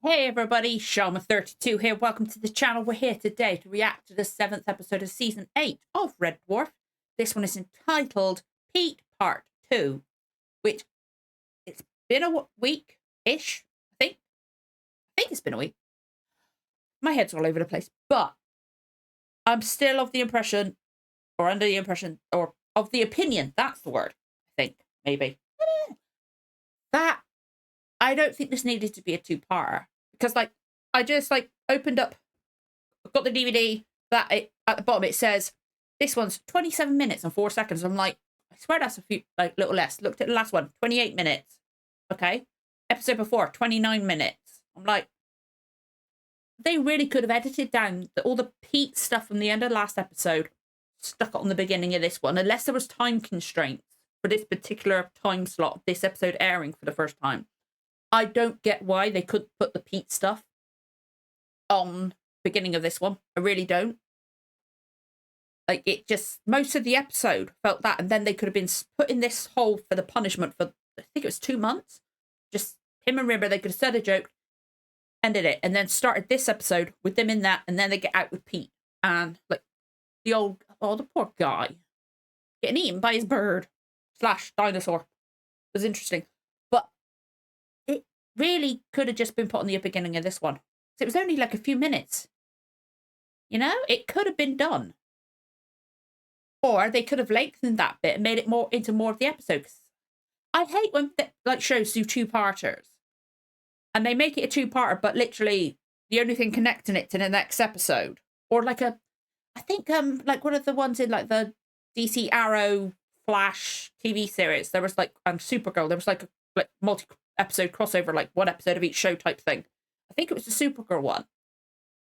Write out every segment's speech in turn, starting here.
Hey everybody, Shama32 here. Welcome to the channel. We're here today to react to the 7th episode of Season 8 of Red Dwarf. This one is entitled Pete Part 2, which it's been a week-ish, I think. I think it's been a week. My head's all over the place, but I'm still of the impression, or under the impression, or of the opinion, that's the word, I think, maybe, that I don't think this needed to be a two-parter. Because, I just, opened up, got the DVD, at the bottom it says, this one's 27 minutes and 4 seconds. I'm like, I swear that's a few, little less. Looked at the last one, 28 minutes. Okay. Episode before, 29 minutes. I'm like, they really could have edited down all the Pete stuff from the end of the last episode, stuck it on the beginning of this one, unless there was time constraints for this particular time slot, this episode airing for the first time. I don't get why they couldn't put the Pete stuff on beginning of this one. I really don't. It just, most of the episode felt that, and then they could have been put in this hole for the punishment for, I think it was 2 months. Just him and River, they could have said a joke, ended it, and then started this episode with them in that, and then they get out with Pete. And, the old, oh, the poor guy, getting eaten by his bird / dinosaur. It was interesting. Really could have just been put on the beginning of this one. So it was only a few minutes. You know, it could have been done. Or they could have lengthened that bit and made it into more of the episodes. I hate when shows do two-parters. And they make it a two-parter, but literally the only thing connecting it to the next episode. Or I think one of the ones in the DC Arrow Flash TV series, there was Supergirl, there was a multi-episode crossover, one episode of each show type thing. I think it was the Supergirl one.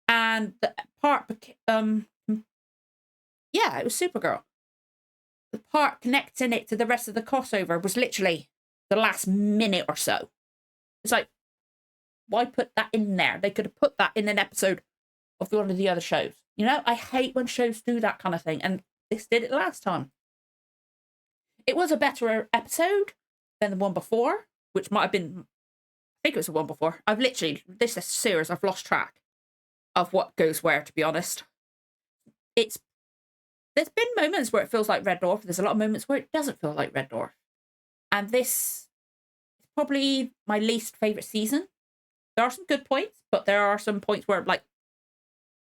And the part, yeah, it was Supergirl. The part connecting it to the rest of the crossover was literally the last minute or so. It's why put that in there? They could have put that in an episode of one of the other shows. You know, I hate when shows do that kind of thing, and this did it last time. It was a better episode than the one before, which might have been, I think it was the one before. This series, I've lost track of what goes where, to be honest. There's been moments where it feels like Red Dwarf. There's a lot of moments where it doesn't feel like Red Dwarf. And this is probably my least favourite season. There are some good points, but there are some points where,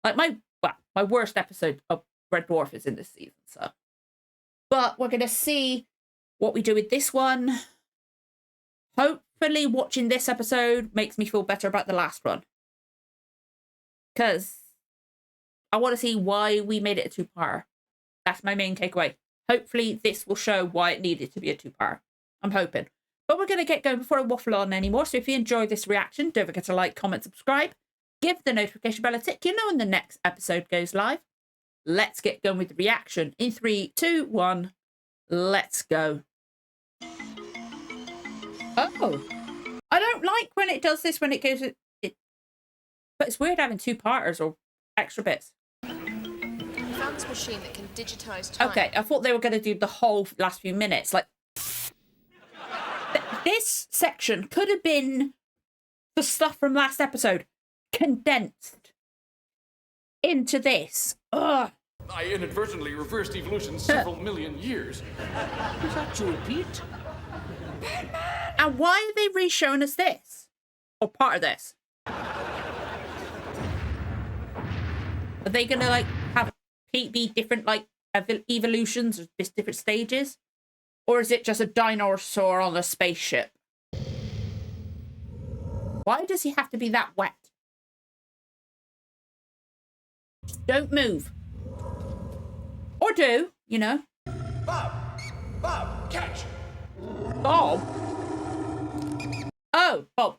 my worst episode of Red Dwarf is in this season, so. But we're going to see what we do with this one. Hopefully watching this episode makes me feel better about the last one. Because I want to see why we made it a two-parter. That's my main takeaway. Hopefully this will show why it needed to be a two-parter. I'm hoping. But we're going to get going before I waffle on anymore. So if you enjoyed this reaction, don't forget to like, comment, subscribe. Give the notification bell a tick. You know when the next episode goes live. Let's get going with the reaction. In 3, 2, 1, let's go. Oh, I don't like when it does this, when it goes, but it's weird having two-parters or extra bits. Found this machine that can digitize time. Okay, I thought they were going to do the whole last few minutes. This section could have been the stuff from last episode condensed into this. Ugh. I inadvertently reversed evolution several million years. Is that true, Pete? And why are they re-showing us this? Or part of this? Are they going to, have Pete be different, evolutions or different stages? Or is it just a dinosaur on a spaceship? Why does he have to be that wet? Don't move. Or do, you know. Bob, catch! Bob? Oh, Bob.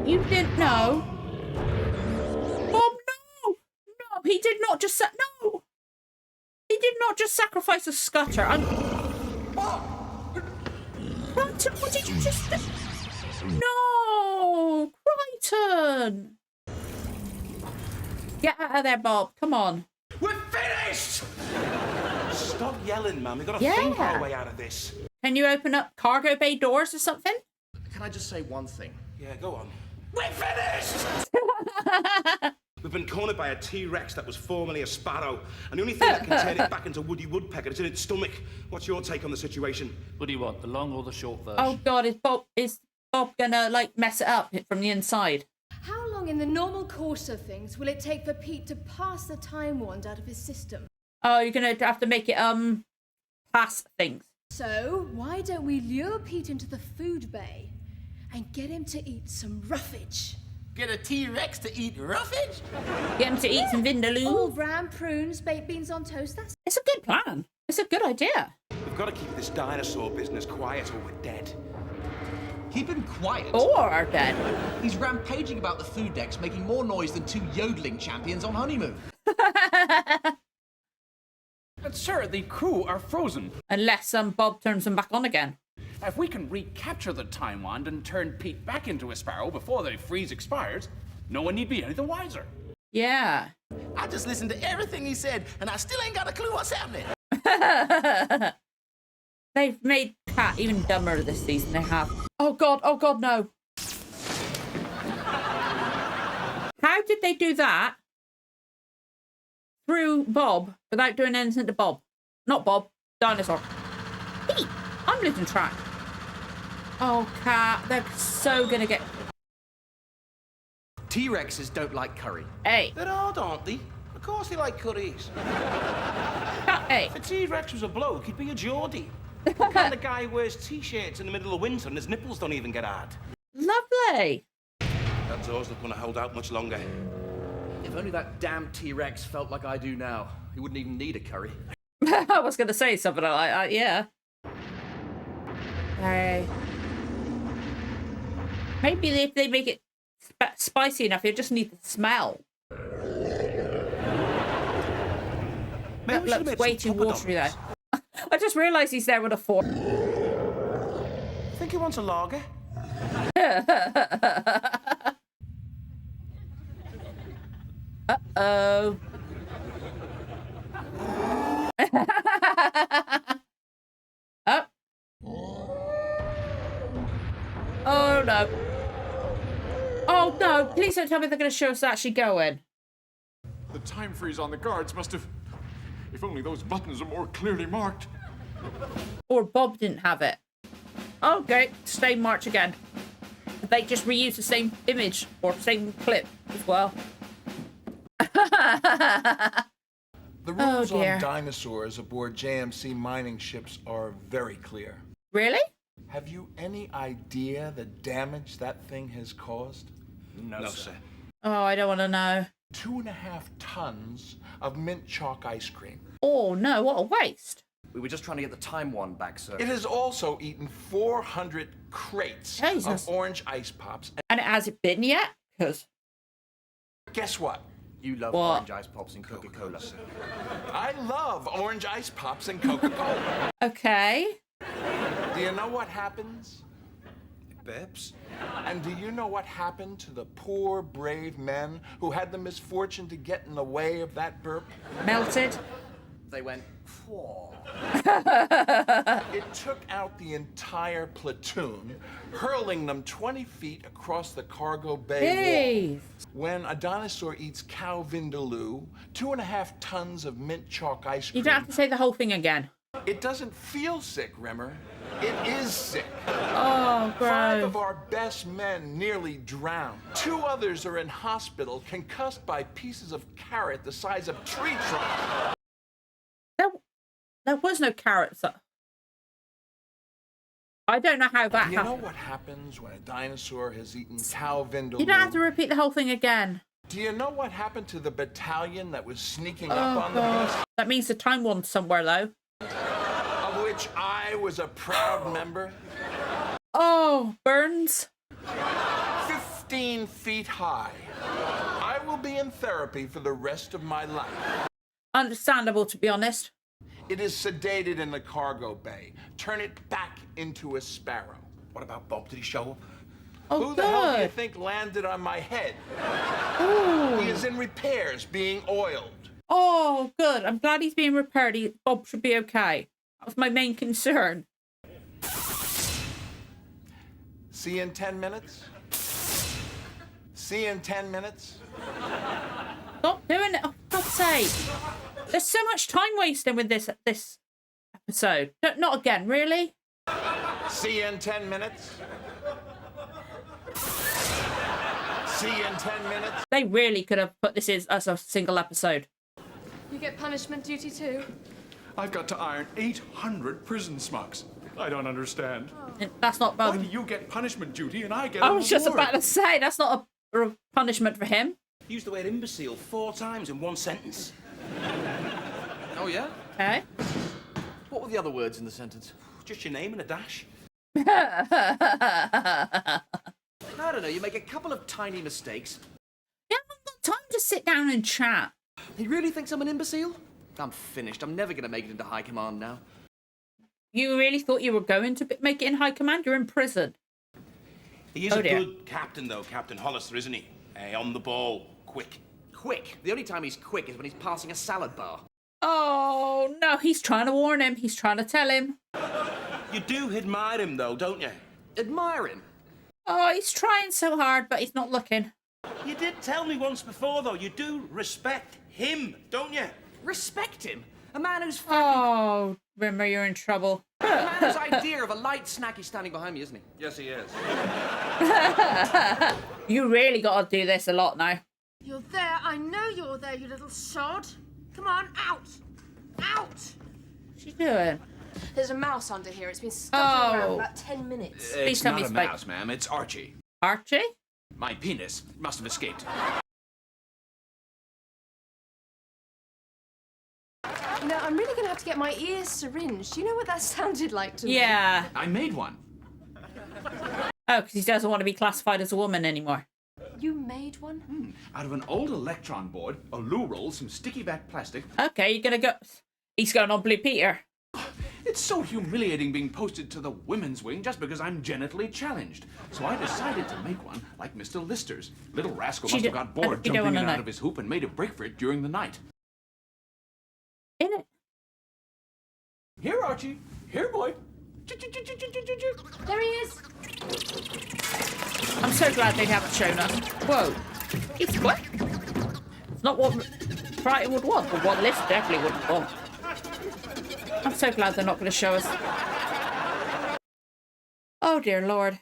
You didn't know? Bob, no! No, he did not just no! He did not just sacrifice a scutter. Bob! Crichton, what did you just do? No! Crichton! Get out of there, Bob. Come on. We're finished! Stop yelling, man. We've got to Yeah. think our way out of this. Can you open up cargo bay doors or something? Can I just say one thing? Yeah, go on. We're finished! We've been cornered by a T-Rex that was formerly a sparrow, and the only thing that can turn it back into Woody Woodpecker is in its stomach. What's your take on the situation? What do you want, the long or the short version? Oh God, is Bob gonna like mess it up from the inside? How long in the normal course of things will it take for Pete to pass the time wand out of his system? Oh, you're gonna have to make it pass things. So, why don't we lure Pete into the food bay and get him to eat some roughage? Get a T-Rex to eat roughage? Get him to eat some vindaloo. All brown prunes, baked beans on toast, that's... It's a good plan. It's a good idea. We've got to keep this dinosaur business quiet or we're dead. Keep him quiet. Or are dead. He's rampaging about the food decks, making more noise than two yodeling champions on honeymoon. But sir, the crew are frozen. Unless Bob turns them back on again. If we can recapture the time wand and turn Pete back into a sparrow before the freeze expires, no one need be any the wiser. Yeah. I just listened to everything he said, and I still ain't got a clue what's happening. They've made Cat even dumber this season, they have. Oh God, no. How did they do that through Bob without doing anything to Bob? Not Bob, dinosaur. Pete, I'm losing track. Oh, Cat, they're so gonna get... T-Rexes don't like curry. Hey, They're odd, aren't they? Of course they like curries. Cat, hey. If a T-Rex was a bloke, he'd be a Geordie. What kind of guy wears T-shirts in the middle of winter and his nipples don't even get hard? Lovely. That door's not going to hold out much longer. If only that damn T-Rex felt like I do now, he wouldn't even need a curry. I was gonna say something like that, yeah. Hey. Maybe if they make it spicy enough, you just need the smell. Maybe That looks way too watery though. I just realised he's there with a fork. Think he wants a lager? Uh-oh. Oh. Oh no. Oh no, please don't tell me they're going to show us actually going. The time freeze on the guards must have... If only those buttons are more clearly marked. Or Bob didn't have it. Okay, same march again. They just reuse the same image or same clip as well. The rules dear. on dinosaurs aboard JMC mining ships are very clear. Really? Have you any idea the damage that thing has caused? No, sir. Oh, I don't want to know. 2.5 tons of mint chalk ice cream. Oh no, what a waste. We were just trying to get the time wand back, sir. It has also eaten 400 crates Jesus. of orange ice pops. And it hasn't been yet? Because Guess what? You love What? orange ice pops and Coca-Cola. I love orange ice pops and Coca-Cola. okay. Do you know what happens? Babes? And do you know what happened to the poor, brave men who had the misfortune to get in the way of that burp? Melted. They went, whoa. It took out the entire platoon, hurling them 20 feet across the cargo bay Hey. wall. When a dinosaur eats cow vindaloo, 2.5 tons of mint chalk ice cream, You don't have to say the whole thing again. it doesn't feel sick, Rimmer. It is sick. Oh, 5 gross. of our best men nearly drowned. 2 others are in hospital, concussed by pieces of carrot the size of tree trunks. There was no carrots. I don't know how that You know happened. what happens when a dinosaur has eaten cow vindaloo? You don't have to repeat the whole thing again. Do you know what happened to the battalion that was sneaking Oh, up on the beast? God. That means the time wand's somewhere, though. Of which I was a proud member? Oh, Burns. 15 feet high. I will be in therapy for the rest of my life. Understandable, to be honest. It is sedated in the cargo bay. Turn it back into a sparrow. What about Bob? Did he show up? Oh, Who the hell do you good. think landed on my head? Ooh. He is in repairs, being oiled. Oh, good. I'm glad he's being repaired. Bob should be okay. That was my main concern. See you in 10 minutes? See you in 10 minutes? Stop doing it. Oh, for God's sake. There's so much time wasting with this episode. Not again, really? See you in 10 minutes? See you in 10 minutes? They really could have put this as a single episode. You get punishment duty too? I've got to iron 800 prison smocks. I don't understand. And that's not Why bad. do you get punishment duty and I get I a was just reward? about to say, that's not a punishment for him. Used the word imbecile 4 times in one sentence. Oh, yeah? Okay. What were the other words in the sentence? Just your name and a dash. I don't know, you make a couple of tiny mistakes. Yeah, I've not got time to sit down and chat. He really thinks I'm an imbecile? I'm finished. I'm never going to make it into high command now. You really thought you were going to make it in high command? You're in prison. He is Oh, a dear. good captain, though, Captain Hollister, isn't he? On the ball, quick. Quick. The only time he's quick is when he's passing a salad bar. Oh, no, he's trying to warn him. He's trying to tell him. You do admire him, though, don't you? Admire him. Oh, he's trying so hard, but he's not looking. You did tell me once before, though, you do respect him, don't you? Respect him. A man who's Oh, remember, you're in trouble. a man whose idea of a light snack is standing behind me, isn't he? Yes, he is. You really got to do this a lot now. You're there. I know you're there, you little sod. Come on, out! Out! What's she doing? There's a mouse under here. It's been scuttling around Oh. for about 10 minutes. Please It's tell not me a it's fake. mouse, ma'am. It's Archie. Archie? My penis must have escaped. You know, I'm really going to have to get my ears syringed. Do you know what that sounded like to me? Yeah. I made one. Oh, because he doesn't want to be classified as a woman anymore. You made one? Out of an old electron board, a loo roll, some sticky back plastic. Okay, you're going to go... He's going on Blue Peter. It's so humiliating being posted to the women's wing just because I'm genitally challenged. So I decided to make one like Mr. Lister's. Little rascal She must have d- got bored you don't jumping in wanna and out know. of his hoop and made a break for it during the night. In it. Here, Archie. Here, boy. There he is. I'm so glad they haven't shown us. Whoa. It's what? It's not what Brighton would want, but what Liz definitely wouldn't want. I'm so glad they're not going to show us. Oh, dear Lord.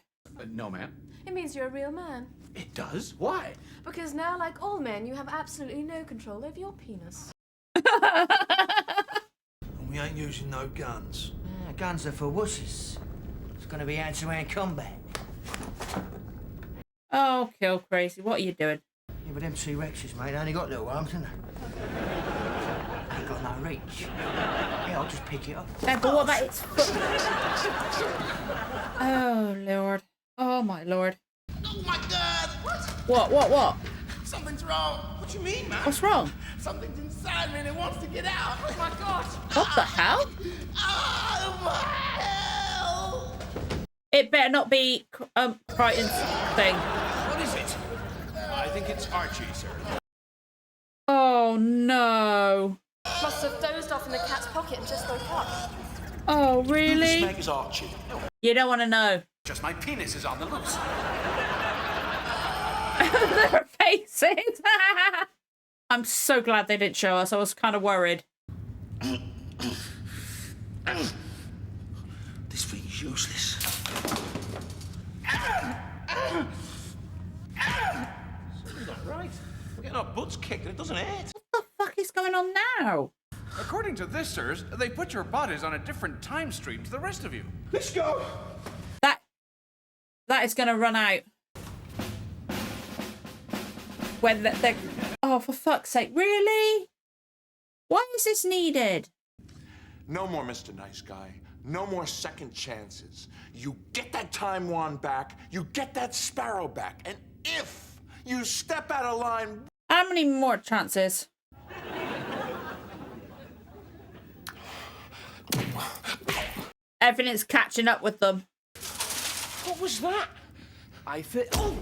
No, ma'am. It means you're a real man. It does? Why? Because now, like all men, you have absolutely no control over your penis. We ain't using no guns. Guns are for wusses. It's gonna be hand-to-hand combat. Oh, kill crazy. What are you doing? Yeah, but them T-Rexes, mate, they only got little arms, haven't they? Ain't got no reach. Yeah, I'll just pick it up. Yeah, but what about its foot? Oh, Lord. Oh, my Lord. Oh my God! What? What? Something's wrong. What you mean, man? What's wrong? Something's inside me and it wants to get out. Oh my God! What the hell? Oh my hell! It better not be Brighton's thing. What is it? I think it's Archie, sir. Oh, no. Must have dozed off in the cat's pocket and just woke up. Oh, Who the really? snake is Archie? You don't want to know. Just my penis is on the loose. Their faces. I'm so glad they didn't show us. I was kind of worried. This thing's useless. Something's not right. We're getting our butts kicked and it doesn't hurt. What the fuck is going on now? According to this, sirs, they put your bodies on a different time stream to the rest of you. Let's go! That is going to run out. When they're... Oh, for fuck's sake. Really? Why is this needed? No more Mr. Nice Guy. No more second chances. You get that time wand back, you get that sparrow back, and if you step out of line... How many more chances? Everything's catching up with them. What was that? I feel... Oh!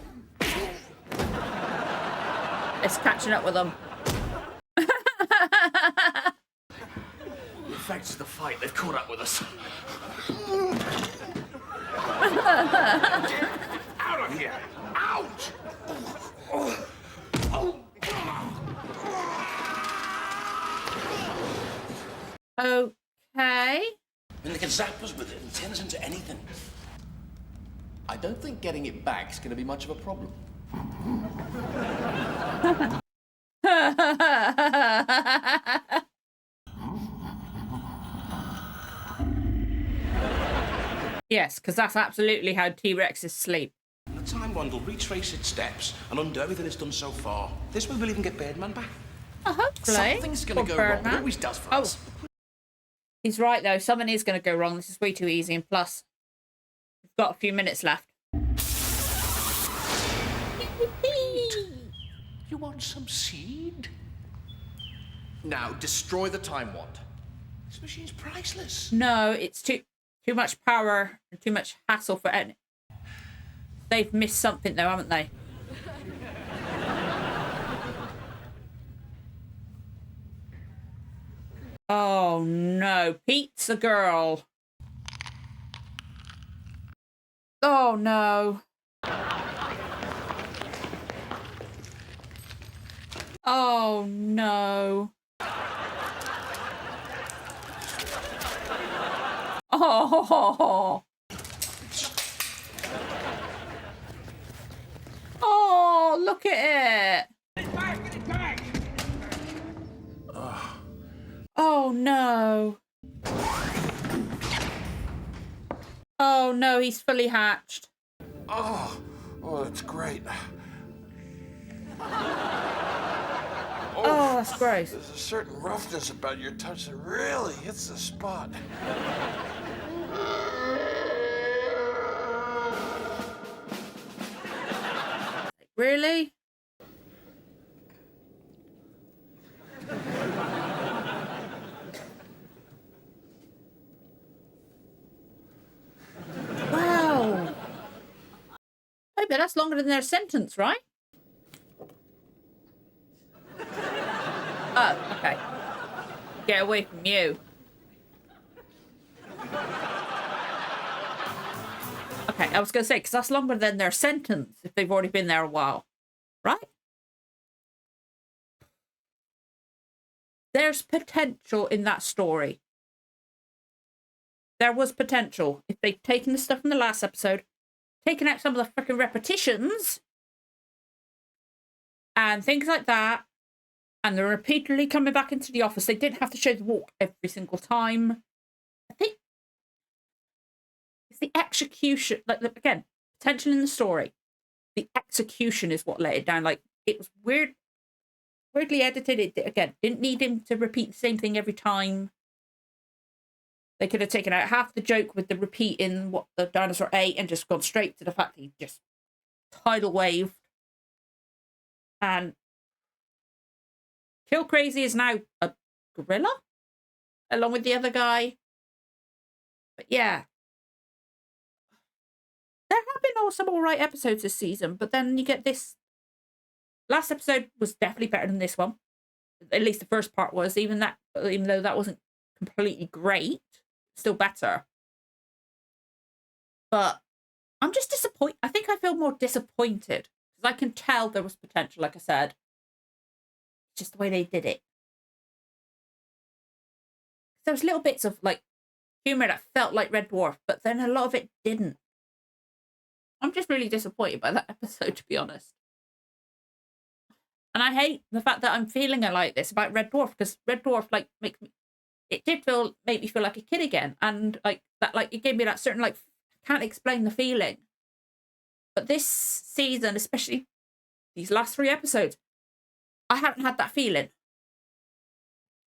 It's catching up with them. The effects of the fight, they've caught up with us. getting it back's going to be much of a problem. Yes, because that's absolutely how T-Rexes sleep. The time wand will retrace its steps and undo everything it's done so far. This way we'll even get Birdman back. Oh, hopefully. Something's going to Poor go wrong. It Birdman. always does for Oh. us. He's right, though. Something is going to go wrong. This is way too easy. And plus, we've got a few minutes left. You want some seed? Now, destroy the time wand. This machine's priceless. No, it's too much power and too much hassle for it. They've missed something, though, haven't they? Oh, no. Pizza girl. Oh, no. Oh, no. Oh. Oh, look at it. Oh, no. Oh, no, he's fully hatched. Oh, that's great. Oh, that's gross. There's a certain roughness about your touch that really hits the spot. Really? Wow. Hey, but that's longer than their sentence, right? Oh, okay. Get away from you. Okay, I was going to say, because that's longer than their sentence if they've already been there a while. Right? There's potential in that story. There was potential. If they'd taken the stuff from the last episode, taken out some of the freaking repetitions, and things like that, and they're repeatedly coming back into the office, they didn't have to show the walk every single time. I think it's the execution, like, again, potential in the story. The execution is what let it down. Like, it was weirdly edited. It, again, didn't need him to repeat the same thing every time. They could have taken out half the joke with the repeating what the dinosaur ate and just gone straight to the fact that he just tidal waved. And Kill Crazy is now a gorilla, along with the other guy. But yeah. There have been some all right episodes this season, but then you get this. Last episode was definitely better than this one. At least the first part was, even though that wasn't completely great, still better. But I'm just disappointed. I think I feel more disappointed because I can tell there was potential, like I said. It's just the way they did it. There was little bits of like humor that felt like Red Dwarf, but then a lot of it didn't. I'm just really disappointed by that episode, to be honest. And I hate the fact that I'm feeling like this about Red Dwarf, because Red Dwarf like make me feel like a kid again, and like that, like it gave me that certain like can't explain the feeling. But this season, especially these last 3 episodes, I haven't had that feeling,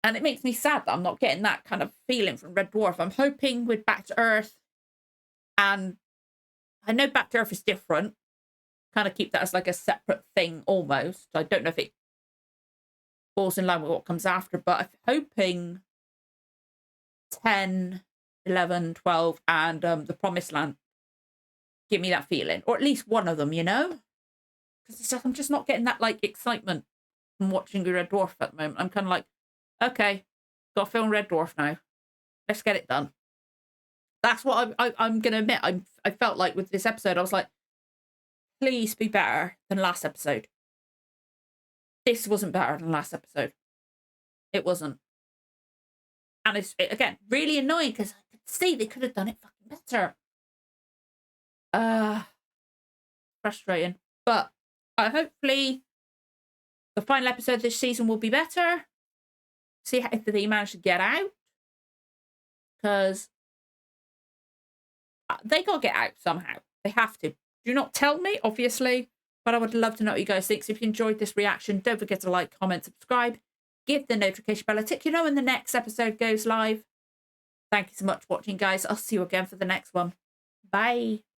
and it makes me sad that I'm not getting that kind of feeling from Red Dwarf. I'm hoping with Back to Earth, and I know Back to Earth is different. Kind of keep that as like a separate thing almost. I don't know if it falls in line with what comes after, but I'm hoping 10, 11, 12 and The Promised Land give me that feeling, or at least one of them, you know? Because I'm just not getting that like excitement from watching Red Dwarf at the moment. I'm kind of like, okay, got to film Red Dwarf now. Let's get it done. That's what I'm going to admit. I felt like with this episode, I was like, please be better than last episode. This wasn't better than last episode. It wasn't. And it's, again, really annoying because I could see they could have done it fucking better. frustrating. But hopefully the final episode this season will be better. See if they manage to get out. Because they got to get out somehow. They have to. Do not tell me, obviously. But I would love to know what you guys think. So if you enjoyed this reaction, don't forget to like, comment, subscribe. Give the notification bell a tick. You know when the next episode goes live. Thank you so much for watching, guys. I'll see you again for the next one. Bye.